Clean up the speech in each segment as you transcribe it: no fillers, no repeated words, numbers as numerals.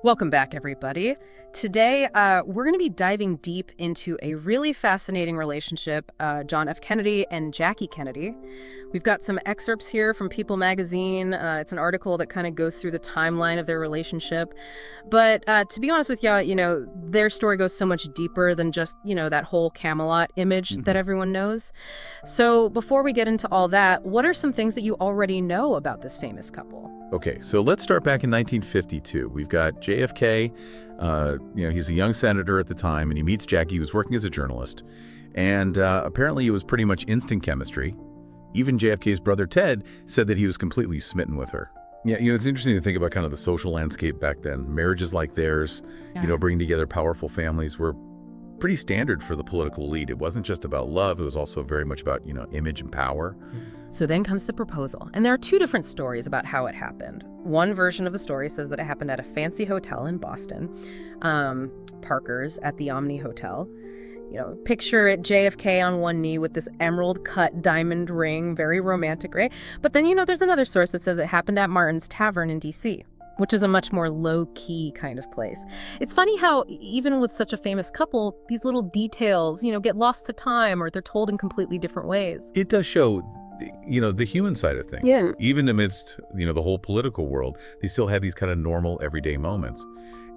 Welcome back, everybody. Today, we're going to be diving deep into a really fascinating relationship, John F. Kennedy and Jackie Kennedy. We've got some excerpts here from People magazine. It's an article that kind of goes through the timeline of their relationship. But to be honest with y'all, their story goes so much deeper than just, that whole Camelot image that everyone knows. So before we get into all that, what are some things that you already know about this famous couple? Okay, so let's start back in 1952. We've got JFK. He's a young senator at the time, and he meets Jackie. He was working as a journalist. And apparently it was pretty much instant chemistry. Even JFK's brother Ted said that he was completely smitten with her. Yeah, it's interesting to think about kind of the social landscape back then. Marriages like theirs, bringing together powerful families were pretty standard for the political elite. It wasn't just about love. It was also very much about, image and power. So then comes the proposal. And there are two different stories about how it happened. One version of the story says that it happened at a fancy hotel in Boston, Parker's at the Omni Hotel. Picture it, JFK on one knee with this emerald-cut diamond ring, very romantic, right? But then, there's another source that says it happened at Martin's Tavern in D.C., which is a much more low-key kind of place. It's funny how, even with such a famous couple, these little details, get lost to time or they're told in completely different ways. It does show the human side of things. Yeah. Even amidst, the whole political world, they still have these kind of normal everyday moments.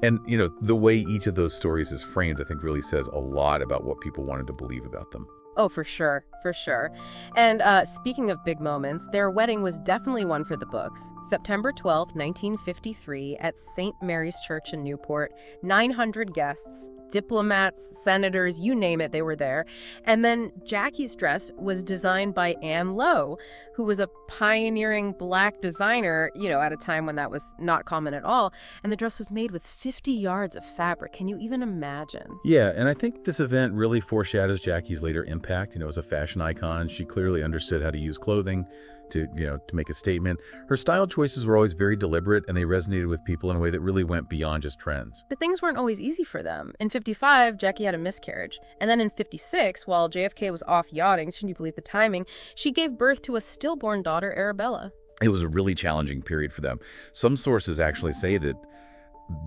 And, the way each of those stories is framed, I think really says a lot about what people wanted to believe about them. Oh, for sure, for sure. And speaking of big moments, their wedding was definitely one for the books. September 12, 1953, at St. Mary's Church in Newport, 900 guests, diplomats, senators, you name it, they were there. And then Jackie's dress was designed by Anne Lowe, who was a pioneering Black designer, at a time when that was not common at all. And the dress was made with 50 yards of fabric. Can you even imagine? Yeah, and I think this event really foreshadows Jackie's later impact. As a fashion icon, she clearly understood how to use clothing to make a statement. Her style choices were always very deliberate, and they resonated with people in a way that really went beyond just trends. But things weren't always easy for them. In 55, Jackie had a miscarriage. And then in 56, while JFK was off yachting, shouldn't you believe the timing, she gave birth to a stillborn daughter, Arabella. It was a really challenging period for them. Some sources actually say that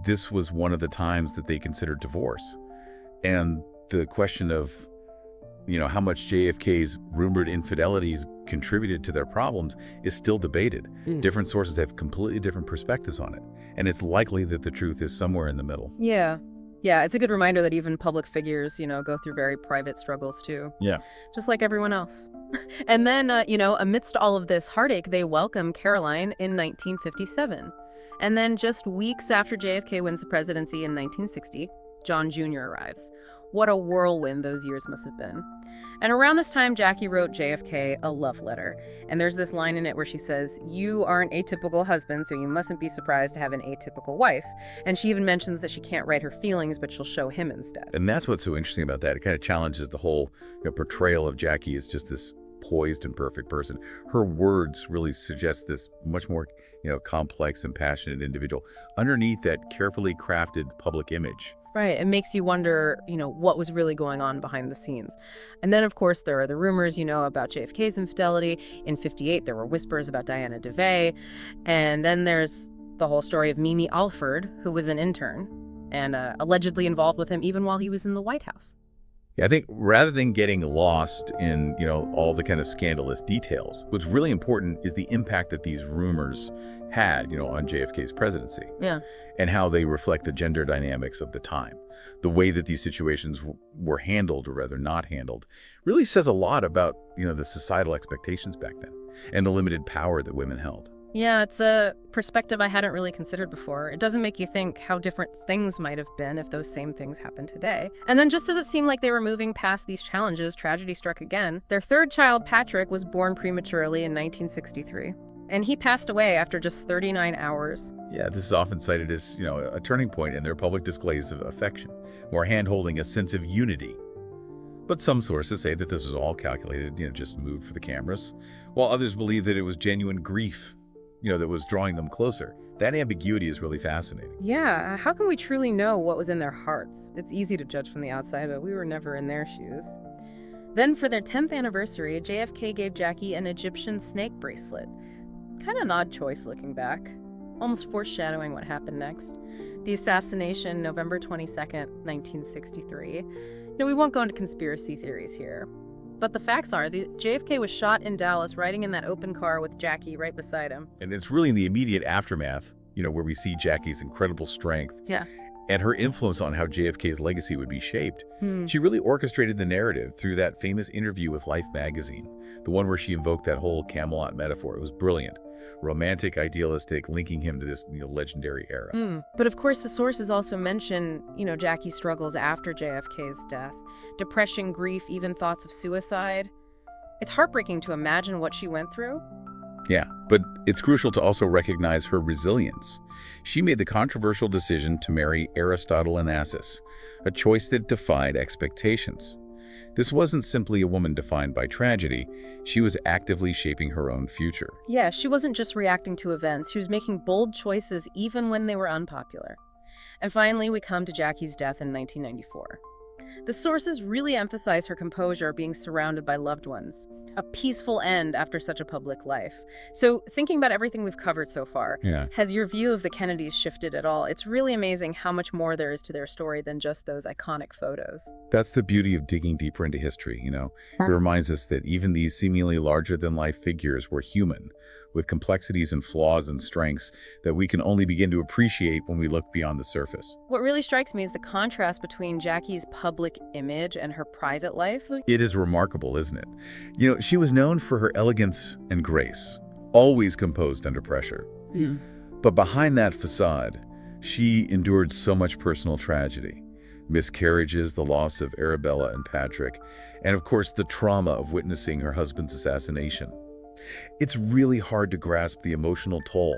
this was one of the times that they considered divorce. And the question of how much JFK's rumored infidelities contributed to their problems is still debated. Different sources have completely different perspectives on it. And it's likely that the truth is somewhere in the middle. Yeah, it's a good reminder that even public figures, go through very private struggles too. Yeah. Just like everyone else. And then, amidst all of this heartache, they welcome Caroline in 1957. And then just weeks after JFK wins the presidency in 1960, John Jr. arrives. What a whirlwind those years must have been. And around this time, Jackie wrote JFK a love letter. And there's this line in it where she says, "You are an atypical husband, so you mustn't be surprised to have an atypical wife." And she even mentions that she can't write her feelings, but she'll show him instead. And that's what's so interesting about that. It kind of challenges the whole portrayal of Jackie as just this poised and perfect person. Her words really suggest this much more, complex and passionate individual underneath that carefully crafted public image. Right. It makes you wonder, what was really going on behind the scenes. And then, of course, there are the rumors, about JFK's infidelity. In 58, there were whispers about Diana DeVay. And then there's the whole story of Mimi Alford, who was an intern and allegedly involved with him even while he was in the White House. Yeah, I think rather than getting lost in, all the kind of scandalous details, what's really important is the impact that these rumors had, on JFK's presidency. Yeah. And how they reflect the gender dynamics of the time. The way that these situations were handled, or rather not handled, really says a lot about, the societal expectations back then and the limited power that women held. Yeah, it's a perspective I hadn't really considered before. It doesn't make you think how different things might have been if those same things happened today. And then just as it seemed like they were moving past these challenges, tragedy struck again. Their third child, Patrick, was born prematurely in 1963. And he passed away after just 39 hours. Yeah, this is often cited as, a turning point in their public displays of affection, or hand-holding a sense of unity. But some sources say that this was all calculated, just moved for the cameras, while others believe that it was genuine grief, that was drawing them closer. That ambiguity is really fascinating. Yeah, how can we truly know what was in their hearts? It's easy to judge from the outside, but we were never in their shoes. Then for their 10th anniversary, JFK gave Jackie an Egyptian snake bracelet. Kind of an odd choice looking back, almost foreshadowing what happened next. The assassination, November 22nd, 1963. We won't go into conspiracy theories here. But the facts are, the JFK was shot in Dallas, riding in that open car with Jackie right beside him. And it's really in the immediate aftermath, where we see Jackie's incredible strength. Yeah. And her influence on how JFK's legacy would be shaped. She really orchestrated the narrative through that famous interview with Life magazine, the one where she invoked that whole Camelot metaphor. It was brilliant. Romantic, idealistic, linking him to this legendary era. But of course, the sources also mention, Jackie's struggles after JFK's death. Depression, grief, even thoughts of suicide. It's heartbreaking to imagine what she went through. Yeah, but it's crucial to also recognize her resilience. She made the controversial decision to marry Aristotle Onassis, a choice that defied expectations. This wasn't simply a woman defined by tragedy. She was actively shaping her own future. Yeah, she wasn't just reacting to events. She was making bold choices even when they were unpopular. And finally, we come to Jackie's death in 1994. The sources really emphasize her composure, being surrounded by loved ones. A peaceful end after such a public life. So thinking about everything we've covered so far, has your view of the Kennedys shifted at all? It's really amazing how much more there is to their story than just those iconic photos. That's the beauty of digging deeper into history, It reminds us that even these seemingly larger-than-life figures were human, with complexities and flaws and strengths that we can only begin to appreciate when we look beyond the surface. What really strikes me is the contrast between Jackie's public image and her private life. It is remarkable, isn't it? She was known for her elegance and grace, always composed under pressure. But behind that facade, she endured so much personal tragedy. Miscarriages, the loss of Arabella and Patrick, and of course the trauma of witnessing her husband's assassination. It's really hard to grasp the emotional toll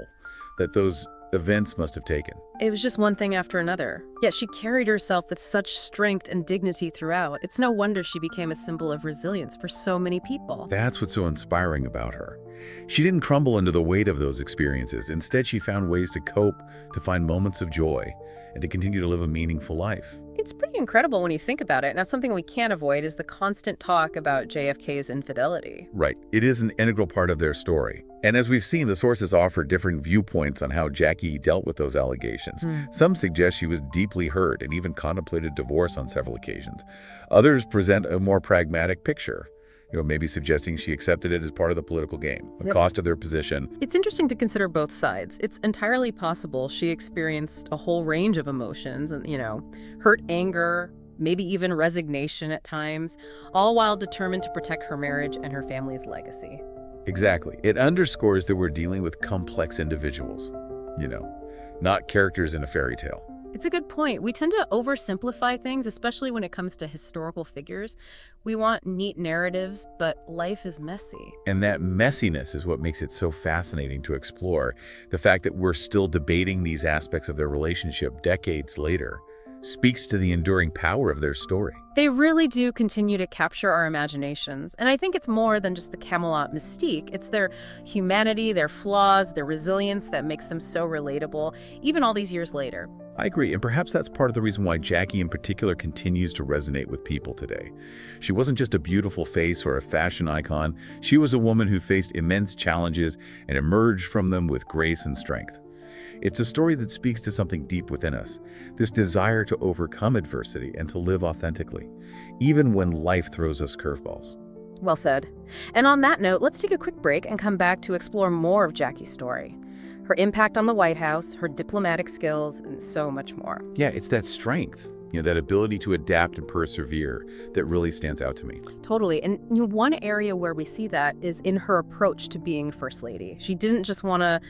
that those events must have taken. It was just one thing after another. Yet she carried herself with such strength and dignity throughout. It's no wonder she became a symbol of resilience for so many people. That's what's so inspiring about her. She didn't crumble under the weight of those experiences. Instead, she found ways to cope, to find moments of joy, and to continue to live a meaningful life. It's pretty incredible when you think about it. Now, something we can't avoid is the constant talk about JFK's infidelity. Right. It is an integral part of their story. And as we've seen, the sources offer different viewpoints on how Jackie dealt with those allegations. Some suggest she was deeply hurt and even contemplated divorce on several occasions. Others present a more pragmatic picture, maybe suggesting she accepted it as part of the political game, the cost of their position. It's interesting to consider both sides. It's entirely possible she experienced a whole range of emotions and, hurt, anger, maybe even resignation at times, all while determined to protect her marriage and her family's legacy. Exactly. It underscores that we're dealing with complex individuals, not characters in a fairy tale. It's a good point. We tend to oversimplify things, especially when it comes to historical figures. We want neat narratives, but life is messy. And that messiness is what makes it so fascinating to explore. The fact that we're still debating these aspects of their relationship decades later speaks to the enduring power of their story. They really do continue to capture our imaginations. And I think it's more than just the Camelot mystique. It's their humanity, their flaws, their resilience that makes them so relatable, even all these years later. I agree, and perhaps that's part of the reason why Jackie in particular continues to resonate with people today. She wasn't just a beautiful face or a fashion icon. She was a woman who faced immense challenges and emerged from them with grace and strength. It's a story that speaks to something deep within us, this desire to overcome adversity and to live authentically, even when life throws us curveballs. Well said. And on that note, let's take a quick break and come back to explore more of Jackie's story. Her impact on the White House, her diplomatic skills, and so much more. Yeah, it's that strength, that ability to adapt and persevere that really stands out to me. Totally. And one area where we see that is in her approach to being First Lady. She didn't just want to,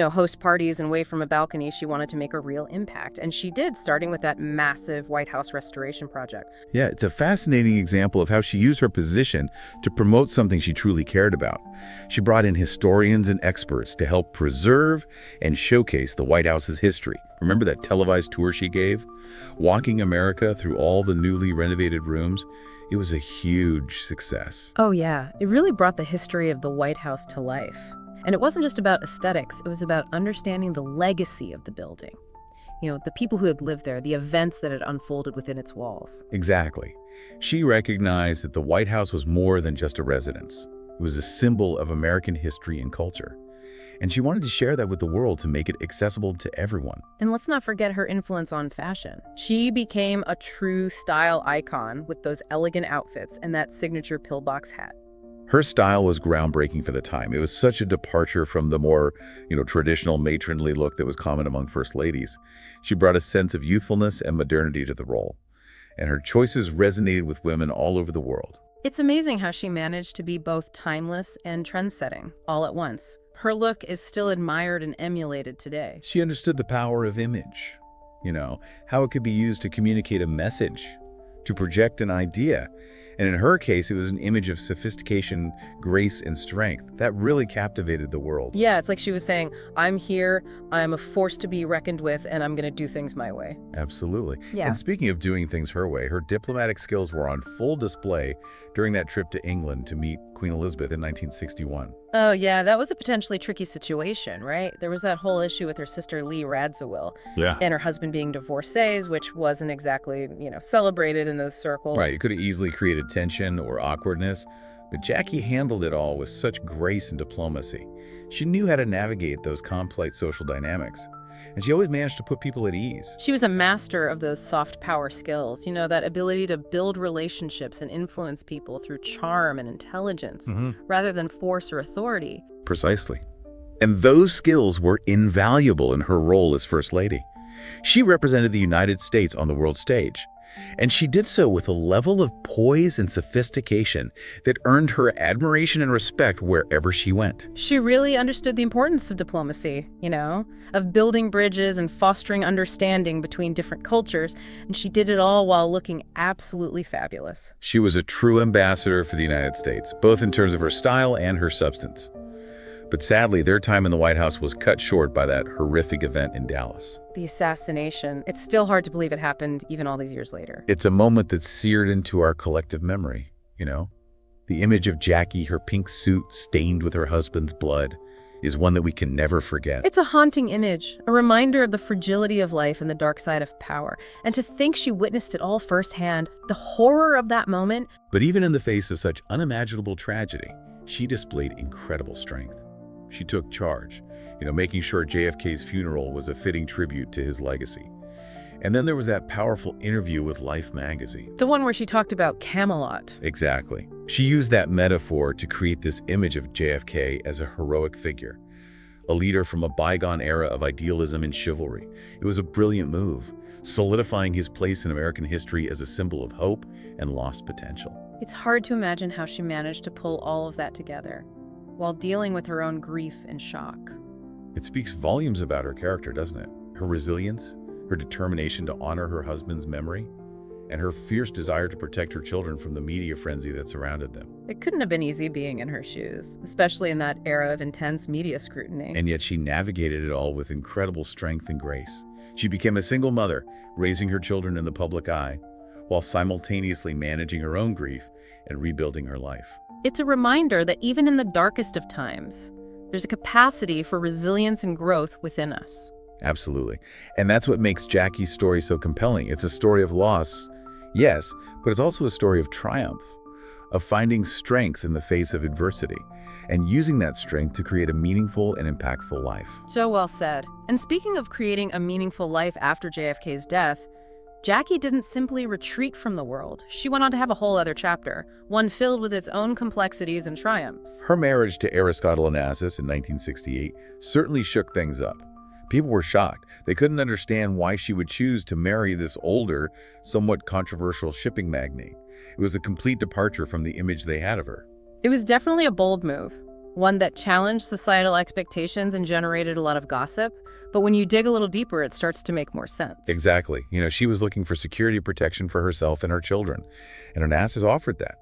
host parties and wave from a balcony. She wanted to make a real impact. And she did, starting with that massive White House restoration project. Yeah, it's a fascinating example of how she used her position to promote something she truly cared about. She brought in historians and experts to help preserve and showcase the White House's history. Remember that televised tour she gave? Walking America through all the newly renovated rooms? It was a huge success. Oh yeah, it really brought the history of the White House to life. And it wasn't just about aesthetics, it was about understanding the legacy of the building. The people who had lived there, the events that had unfolded within its walls. Exactly. She recognized that the White House was more than just a residence. It was a symbol of American history and culture. And she wanted to share that with the world to make it accessible to everyone. And let's not forget her influence on fashion. She became a true style icon with those elegant outfits and that signature pillbox hat. Her style was groundbreaking for the time. It was such a departure from the more, traditional matronly look that was common among first ladies. She brought a sense of youthfulness and modernity to the role, and her choices resonated with women all over the world. It's amazing how she managed to be both timeless and trend-setting all at once. Her look is still admired and emulated today. She understood the power of image, how it could be used to communicate a message, to project an idea. And in her case, it was an image of sophistication, grace, and strength that really captivated the world. Yeah, it's like she was saying, I'm here, I'm a force to be reckoned with, and I'm going to do things my way. Absolutely. Yeah. And speaking of doing things her way, her diplomatic skills were on full display during that trip to England to meet Queen Elizabeth in 1961. Oh, yeah, that was a potentially tricky situation, right? There was that whole issue with her sister Lee Radziwill and her husband being divorcees, which wasn't exactly, celebrated in those circles. Right, it could have easily created tension or awkwardness, but Jackie handled it all with such grace and diplomacy. She knew how to navigate those complex social dynamics, and she always managed to put people at ease. She was a master of those soft power skills, that ability to build relationships and influence people through charm and intelligence, rather than force or authority. Precisely. And those skills were invaluable in her role as First Lady. She represented the United States on the world stage, and she did so with a level of poise and sophistication that earned her admiration and respect wherever she went. She really understood the importance of diplomacy, of building bridges and fostering understanding between different cultures, and she did it all while looking absolutely fabulous. She was a true ambassador for the United States, both in terms of her style and her substance. But sadly, their time in the White House was cut short by that horrific event in Dallas. The assassination. It's still hard to believe it happened even all these years later. It's a moment that's seared into our collective memory, The image of Jackie, her pink suit stained with her husband's blood, is one that we can never forget. It's a haunting image, a reminder of the fragility of life and the dark side of power. And to think she witnessed it all firsthand, the horror of that moment. But even in the face of such unimaginable tragedy, she displayed incredible strength. She took charge, making sure JFK's funeral was a fitting tribute to his legacy. And then there was that powerful interview with Life magazine. The one where she talked about Camelot. Exactly. She used that metaphor to create this image of JFK as a heroic figure, a leader from a bygone era of idealism and chivalry. It was a brilliant move, solidifying his place in American history as a symbol of hope and lost potential. It's hard to imagine how she managed to pull all of that together while dealing with her own grief and shock. It speaks volumes about her character, doesn't it? Her resilience, her determination to honor her husband's memory, and her fierce desire to protect her children from the media frenzy that surrounded them. It couldn't have been easy being in her shoes, especially in that era of intense media scrutiny. And yet she navigated it all with incredible strength and grace. She became a single mother, raising her children in the public eye, while simultaneously managing her own grief and rebuilding her life. It's a reminder that even in the darkest of times, there's a capacity for resilience and growth within us. Absolutely. And that's what makes Jackie's story so compelling. It's a story of loss, yes, but it's also a story of triumph, of finding strength in the face of adversity, and using that strength to create a meaningful and impactful life. So well said. And speaking of creating a meaningful life after JFK's death, Jackie didn't simply retreat from the world. She went on to have a whole other chapter, one filled with its own complexities and triumphs. Her marriage to Jacqueline Onassis in 1968 certainly shook things up. People were shocked. They couldn't understand why she would choose to marry this older, somewhat controversial shipping magnate. It was a complete departure from the image they had of her. It was definitely a bold move, one that challenged societal expectations and generated a lot of gossip. But when you dig a little deeper, it starts to make more sense. Exactly. She was looking for security protection for herself and her children, and Onassis offered that.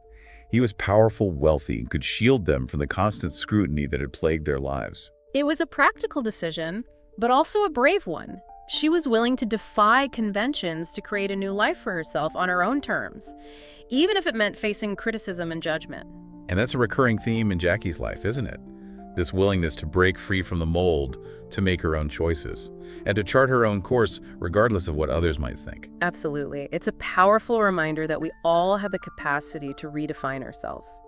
He was powerful, wealthy, and could shield them from the constant scrutiny that had plagued their lives. It was a practical decision, but also a brave one. She was willing to defy conventions to create a new life for herself on her own terms, even if it meant facing criticism and judgment. And that's a recurring theme in Jackie's life, isn't it? This willingness to break free from the mold, to make her own choices, and to chart her own course regardless of what others might think. Absolutely. It's a powerful reminder that we all have the capacity to redefine ourselves.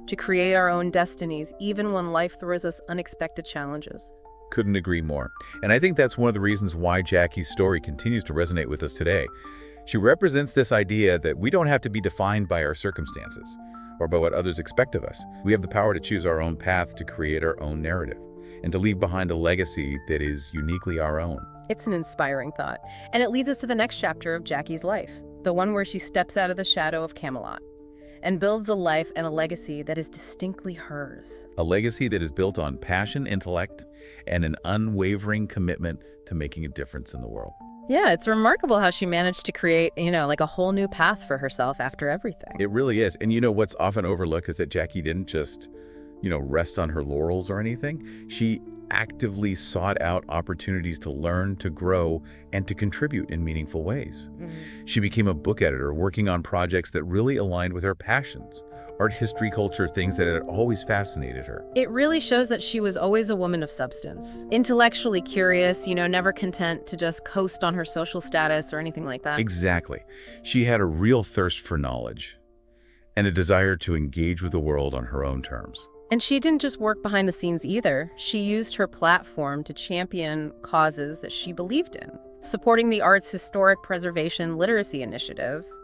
to create our own destinies, even when life throws us unexpected challenges. Couldn't agree more. And I think that's one of the reasons why Jackie's story continues to resonate with us today. She represents this idea that we don't have to be defined by our circumstances or by what others expect of us. We have the power to choose our own path, to create our own narrative, and to leave behind a legacy that is uniquely our own. It's an inspiring thought, and it leads us to the next chapter of Jackie's life, the one where she steps out of the shadow of Camelot and builds a life and a legacy that is distinctly hers. A legacy that is built on passion, intellect, and an unwavering commitment to making a difference in the world. Yeah, it's remarkable how she managed to create, like a whole new path for herself after everything. It really is. And what's often overlooked is that Jackie didn't just, rest on her laurels or anything. She actively sought out opportunities to learn, to grow, and to contribute in meaningful ways. She became a book editor, working on projects that really aligned with her passions. Art, history, culture, things that had always fascinated her. It really shows that she was always a woman of substance. Intellectually curious, never content to just coast on her social status or anything like that. Exactly. She had a real thirst for knowledge and a desire to engage with the world on her own terms. And she didn't just work behind the scenes either. She used her platform to champion causes that she believed in, supporting the arts' historic preservation literacy initiatives.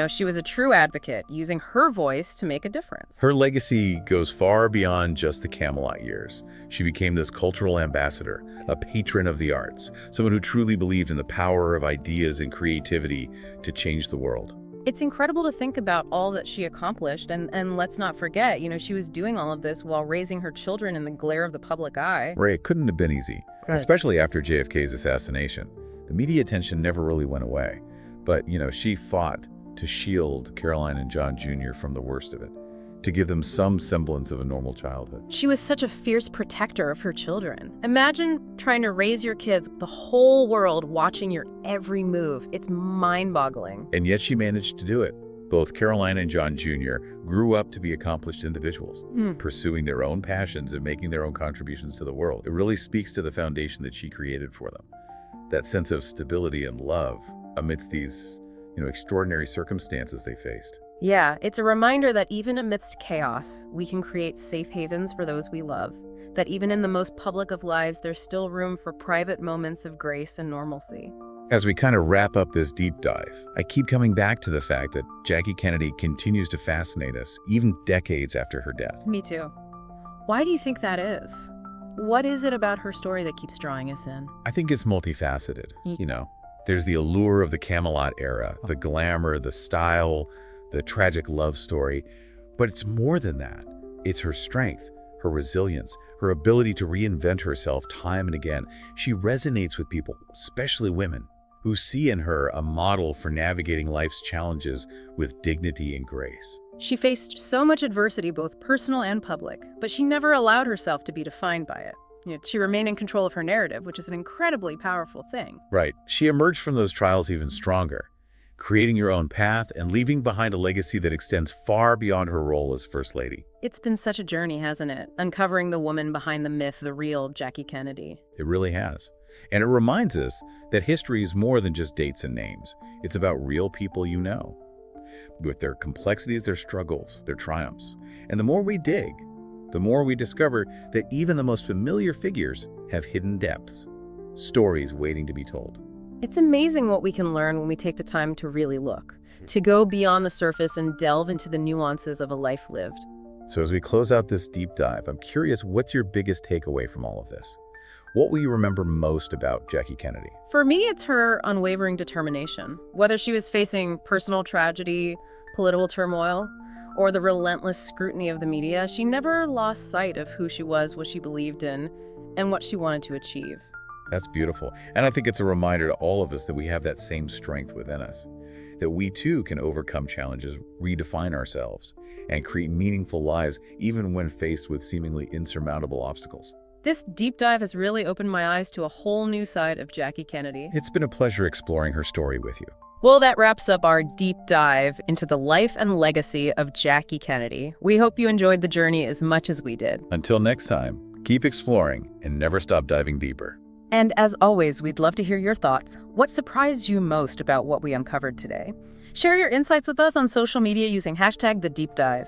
She was a true advocate, using her voice to make a difference. Her legacy goes far beyond just the Camelot years. She became this cultural ambassador, a patron of the arts, someone who truly believed in the power of ideas and creativity to change the world. It's incredible to think about all that she accomplished, and let's not forget, she was doing all of this while raising her children in the glare of the public eye. Right, it couldn't have been easy, especially after JFK's assassination. The media attention never really went away, but, she fought to shield Caroline and John Jr. from the worst of it, to give them some semblance of a normal childhood. She was such a fierce protector of her children. Imagine trying to raise your kids with the whole world watching your every move. It's mind-boggling. And yet she managed to do it. Both Caroline and John Jr. grew up to be accomplished individuals, pursuing their own passions and making their own contributions to the world. It really speaks to the foundation that she created for them. That sense of stability and love amidst these extraordinary circumstances they faced. Yeah, it's a reminder that even amidst chaos, we can create safe havens for those we love. That even in the most public of lives, there's still room for private moments of grace and normalcy. As we kind of wrap up this deep dive, I keep coming back to the fact that Jackie Kennedy continues to fascinate us, even decades after her death. Me too. Why do you think that is? What is it about her story that keeps drawing us in? I think it's multifaceted, There's the allure of the Camelot era, the glamour, the style, the tragic love story. But it's more than that. It's her strength, her resilience, her ability to reinvent herself time and again. She resonates with people, especially women, who see in her a model for navigating life's challenges with dignity and grace. She faced so much adversity, both personal and public, but she never allowed herself to be defined by it. She remained in control of her narrative, which is an incredibly powerful thing. Right. She emerged from those trials even stronger, creating her own path and leaving behind a legacy that extends far beyond her role as First Lady. It's been such a journey, hasn't it? Uncovering the woman behind the myth, the real Jackie Kennedy. It really has. And it reminds us that history is more than just dates and names. It's about real people with their complexities, their struggles, their triumphs. And the more we dig, the more we discover that even the most familiar figures have hidden depths, stories waiting to be told. It's amazing what we can learn when we take the time to really look, to go beyond the surface and delve into the nuances of a life lived. So as we close out this deep dive, I'm curious, what's your biggest takeaway from all of this? What will you remember most about Jackie Kennedy? For me, it's her unwavering determination. Whether she was facing personal tragedy, political turmoil, or the relentless scrutiny of the media, she never lost sight of who she was, what she believed in, and what she wanted to achieve. That's beautiful. And I think it's a reminder to all of us that we have that same strength within us, that we too can overcome challenges, redefine ourselves, and create meaningful lives even when faced with seemingly insurmountable obstacles. This deep dive has really opened my eyes to a whole new side of Jackie Kennedy. It's been a pleasure exploring her story with you. Well, that wraps up our deep dive into the life and legacy of Jackie Kennedy. We hope you enjoyed the journey as much as we did. Until next time, keep exploring and never stop diving deeper. And as always, we'd love to hear your thoughts. What surprised you most about what we uncovered today? Share your insights with us on social media using #TheDeepDive.